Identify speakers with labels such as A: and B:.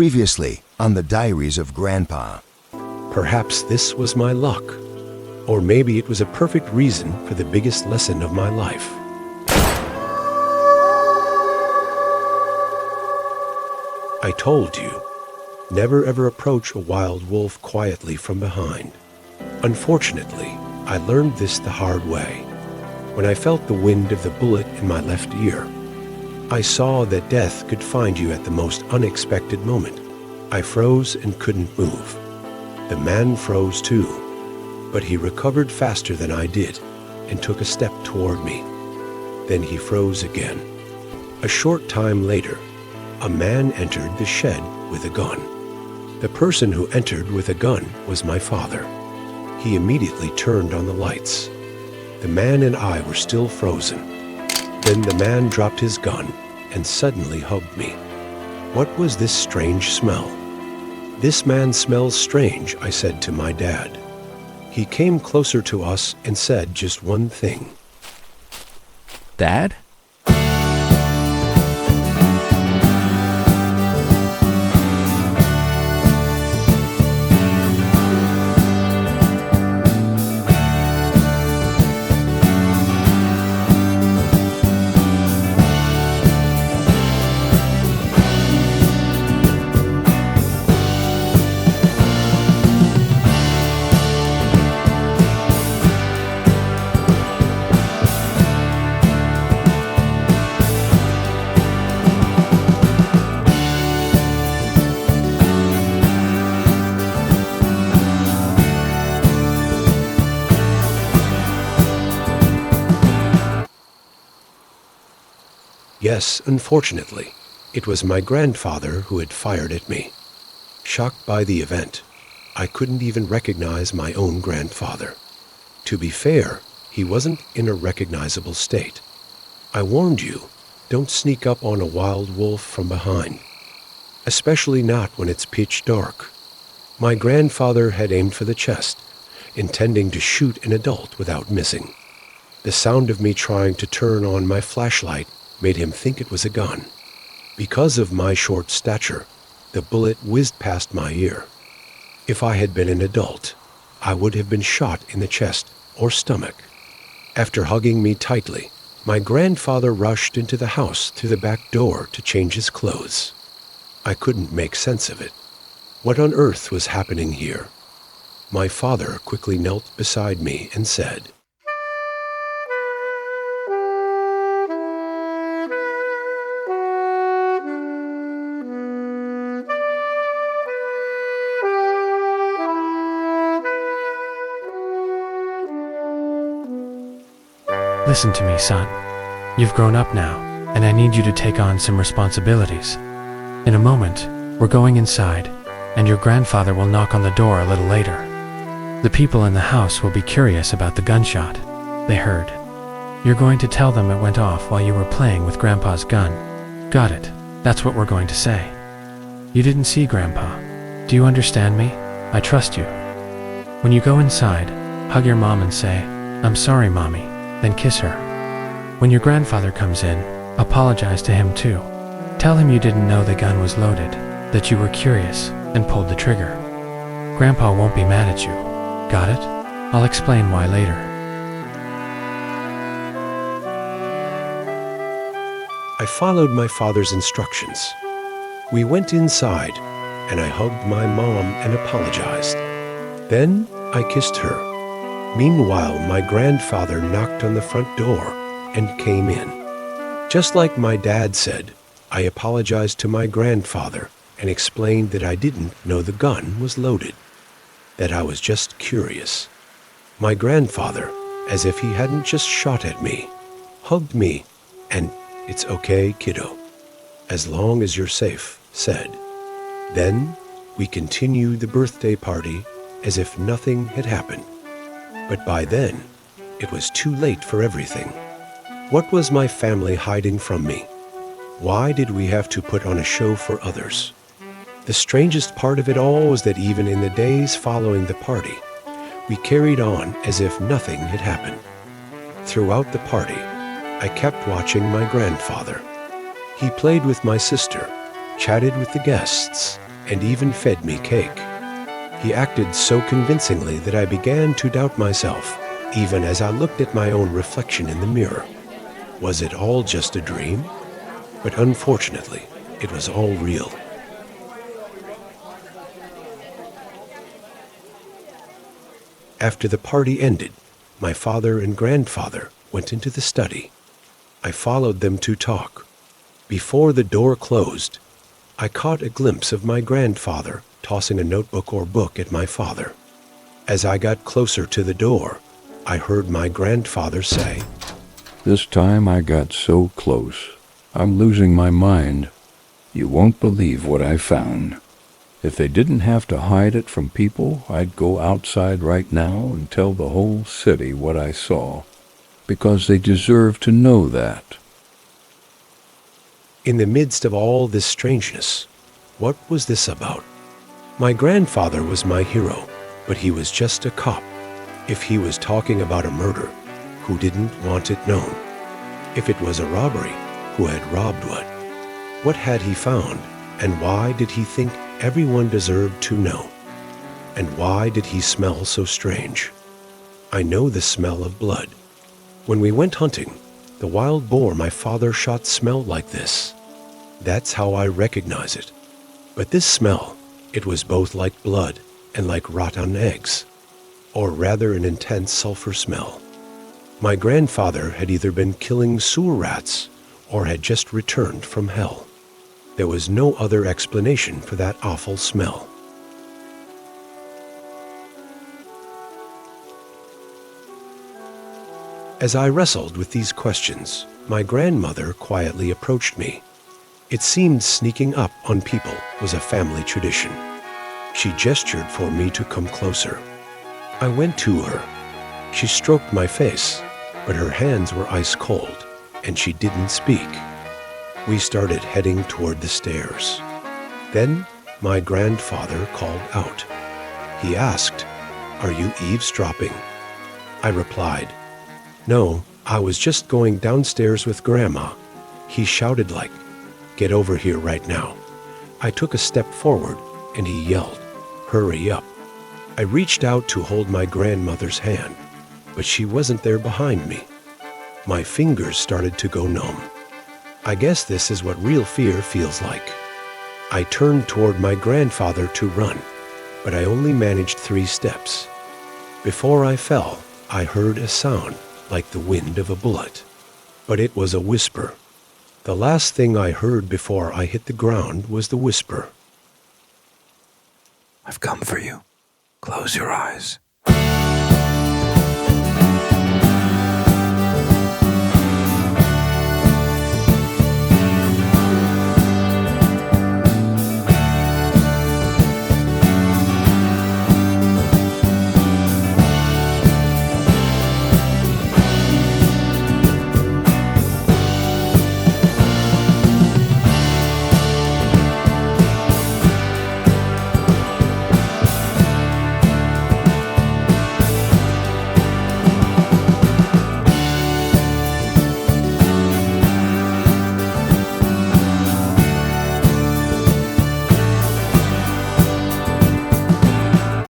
A: Previously on the Diaries of Grandpa.
B: Perhaps this was my luck, or maybe it was a perfect reason for the biggest lesson of my life. I told you, never ever approach a wild wolf quietly from behind. Unfortunately, I learned this the hard way. When I felt the wind of the bullet in my left ear, I saw that death could find you at the most unexpected moment. I froze and couldn't move. The man froze too, but he recovered faster than I did and took a step toward me. Then he froze again. A short time later, a man entered the shed with a gun. The person who entered with a gun was my father. He immediately turned on the lights. The man and I were still frozen. Then the man dropped his gun and suddenly hugged me. What was this strange smell? "This man smells strange," I said to my dad. He came closer to us and said just one thing.
C: "Dad?"
B: Yes, unfortunately, it was my grandfather who had fired at me. Shocked by the event, I couldn't even recognize my own grandfather. To be fair, he wasn't in a recognizable state. I warned you, don't sneak up on a wild wolf from behind, especially not when it's pitch dark. My grandfather had aimed for the chest, intending to shoot an adult without missing. The sound of me trying to turn on my flashlight made him think it was a gun. Because of my short stature, the bullet whizzed past my ear. If I had been an adult, I would have been shot in the chest or stomach. After hugging me tightly, my grandfather rushed into the house through the back door to change his clothes. I couldn't make sense of it. What on earth was happening here? My father quickly knelt beside me and said,
D: "Listen to me, son. You've grown up now, and I need you to take on some responsibilities. In a moment, we're going inside, and your grandfather will knock on the door a little later. The people in the house will be curious about the gunshot they heard. You're going to tell them it went off while you were playing with Grandpa's gun. Got it? That's what we're going to say. You didn't see Grandpa. Do you understand me? I trust you. When you go inside, hug your mom and say, 'I'm sorry, Mommy,' then kiss her. When your grandfather comes in, apologize to him too. Tell him you didn't know the gun was loaded, that you were curious and pulled the trigger. Grandpa won't be mad at you. Got it? I'll explain why later."
B: I followed my father's instructions. We went inside, and I hugged my mom and apologized. Then I kissed her. Meanwhile, my grandfather knocked on the front door and came in. Just like my dad said, I apologized to my grandfather and explained that I didn't know the gun was loaded, that I was just curious. My grandfather, as if he hadn't just shot at me, hugged me and, "It's okay, kiddo, as long as you're safe," said. Then we continued the birthday party as if nothing had happened. But by then, it was too late for everything. What was my family hiding from me? Why did we have to put on a show for others? The strangest part of it all was that even in the days following the party, we carried on as if nothing had happened. Throughout the party, I kept watching my grandfather. He played with my sister, chatted with the guests, and even fed me cake. He acted so convincingly that I began to doubt myself, even as I looked at my own reflection in the mirror. Was it all just a dream? But unfortunately, it was all real. After the party ended, my father and grandfather went into the study. I followed them to talk. Before the door closed, I caught a glimpse of my grandfather tossing a notebook or book at my father. As I got closer to the door, I heard my grandfather say,
C: "This time I got so close. I'm losing my mind. You won't believe what I found. If they didn't have to hide it from people, I'd go outside right now and tell the whole city what I saw, because they deserve to know that."
B: In the midst of all this strangeness, what was this about? My grandfather was my hero, but he was just a cop. If he was talking about a murder, who didn't want it known? If it was a robbery, who had robbed what? What had he found, and why did he think everyone deserved to know? And why did he smell so strange? I know the smell of blood. When we went hunting, the wild boar my father shot smelled like this. That's how I recognize it. But this smell, it was both like blood and like rotten eggs, or rather an intense sulfur smell. My grandfather had either been killing sewer rats or had just returned from hell. There was no other explanation for that awful smell. As I wrestled with these questions, my grandmother quietly approached me. It seemed sneaking up on people was a family tradition. She gestured for me to come closer. I went to her. She stroked my face, but her hands were ice cold, and she didn't speak. We started heading toward the stairs. Then my grandfather called out. He asked, "Are you eavesdropping?" I replied, "No, I was just going downstairs with Grandma." He shouted like, "Get over here right now." I took a step forward, and he yelled, "Hurry up." I reached out to hold my grandmother's hand, but she wasn't there behind me. My fingers started to go numb. I guess this is what real fear feels like. I turned toward my grandfather to run, but I only managed 3 steps. Before I fell, I heard a sound like the wind of a bullet, but it was a whisper. The last thing I heard before I hit the ground was the whisper.
E: "I've come for you. Close your eyes."